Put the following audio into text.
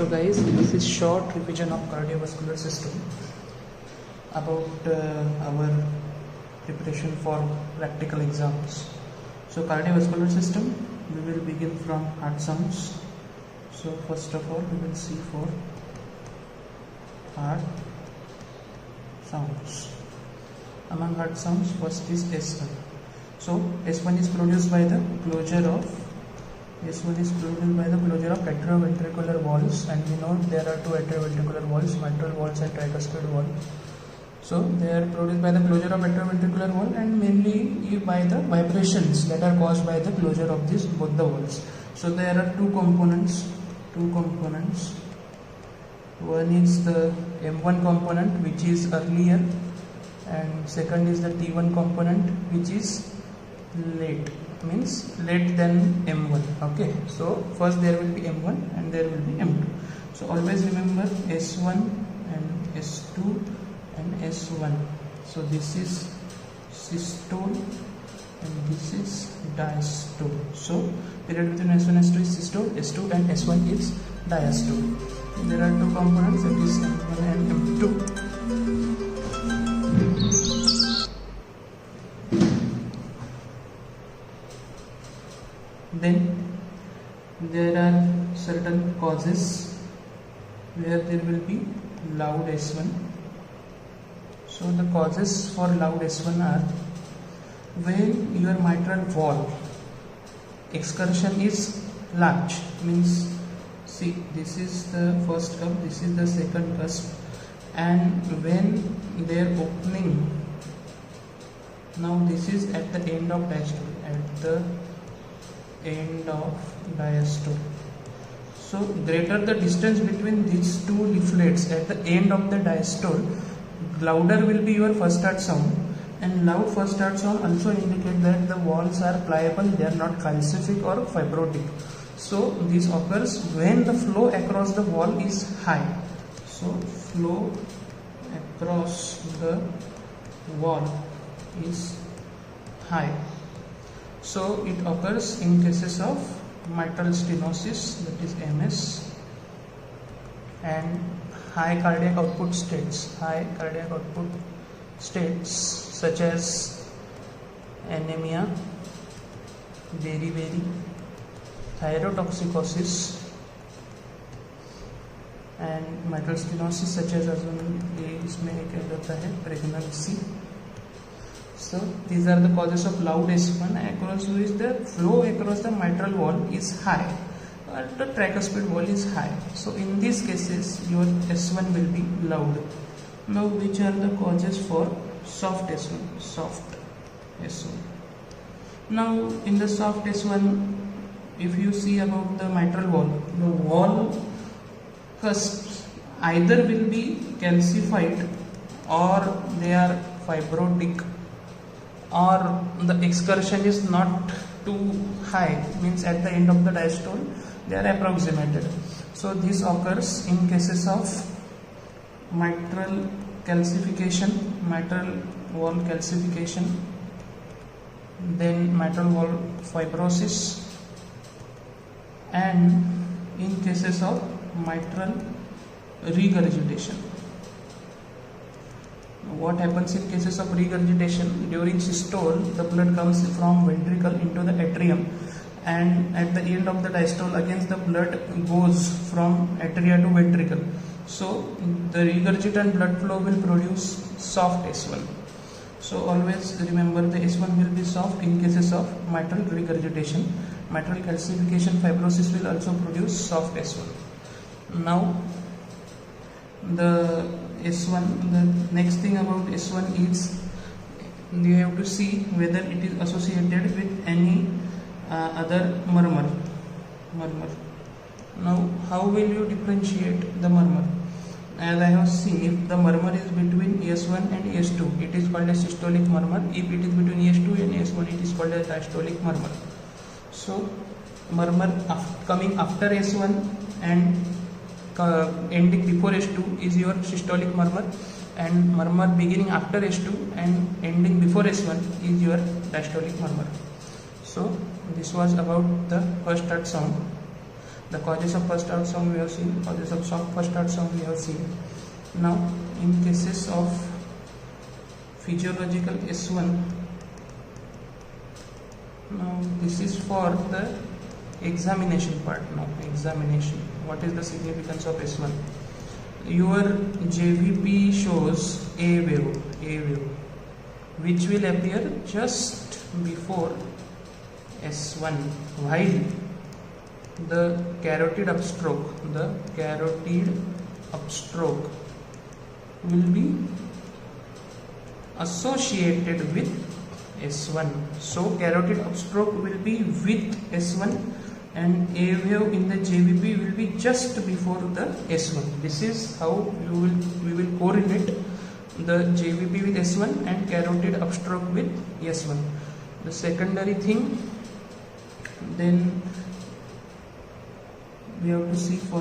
So guys, this is short revision of cardiovascular system about our preparation for practical exams. So cardiovascular system, we will begin from heart sounds. So first of all, we will see for heart sounds. Among heart sounds, first is S1. So S1 is produced by the closure of atrioventricular valves, and we know there are two atrioventricular valves, mitral valves and tricuspid valve. So they are produced by the closure of atrioventricular valve and mainly by the vibrations that are caused by the closure of both the valves. So there are two components. One is the M1 component, which is earlier, and second is the T1 component, which is late than M1. Okay, so first there will be M1 and there will be M2. So always remember S1 and S2 and S1. So this is systole and this is diastole. So period between S1 and S2 is systole, S2 and S1 is diastole. There are two components, that is M1 and M2. Then there are certain causes where there will be loud S1. So the causes for loud S1 are when your mitral valve excursion is large, means see, this is the first cusp, this is the second cusp, and when they are opening, now this is at the end of diastole, So greater the distance between these two leaflets at the end of the diastole, louder will be your first heart sound. And loud first heart sound also indicate that the walls are pliable, they are not calcific or fibrotic. So this occurs when the flow across the wall is high. So flow across the wall is high. So it occurs in cases of mitral stenosis, that is MS, and high cardiac output states such as anemia, beriberi, thyrotoxicosis, and mitral stenosis such as pregnancy. So these are the causes of loud S1, across which the flow across the mitral wall is high or the tricuspid wall is high. So in these cases your S1 will be loud. Now which are the causes for soft S1? Now in the soft S1, if you see about the mitral wall, the wall cusps either will be calcified or they are fibrotic, or the excursion is not too high, means at the end of the diastole they are approximated. So this occurs in cases of mitral wall calcification, then mitral wall fibrosis, and in cases of mitral regurgitation. What happens in cases of regurgitation? During systole, the blood comes from ventricle into the atrium, and at the end of the diastole again the blood goes from atria to ventricle. So the regurgitant blood flow will produce soft S1. So always remember the S1 will be soft in cases of mitral regurgitation. Mitral calcification fibrosis will also produce soft S1. Now the next thing about S1 is you have to see whether it is associated with any other murmur. Now how will you differentiate the murmur? As I have seen, if the murmur is between S1 and S2, it is called a systolic murmur. If it is between S2 and S1, it is called a diastolic murmur. So murmur coming after S1 and ending before S2 is your systolic murmur, and murmur beginning after S2 and ending before S1 is your diastolic murmur. So this was about the first heart sound. The causes of first heart sound we have seen, causes of first heart sound we have seen. Now in cases of physiological S1, now this is for the examination part. Now examination, what is the significance of S1? Your JVP shows A wave which will appear just before S1, while the carotid upstroke will be associated with S1. So carotid upstroke will be with S1 and A wave in the JVP will be just before the S1. This is how we will correlate the JVP with S1 and carotid upstroke with S1. The secondary thing then we have to see for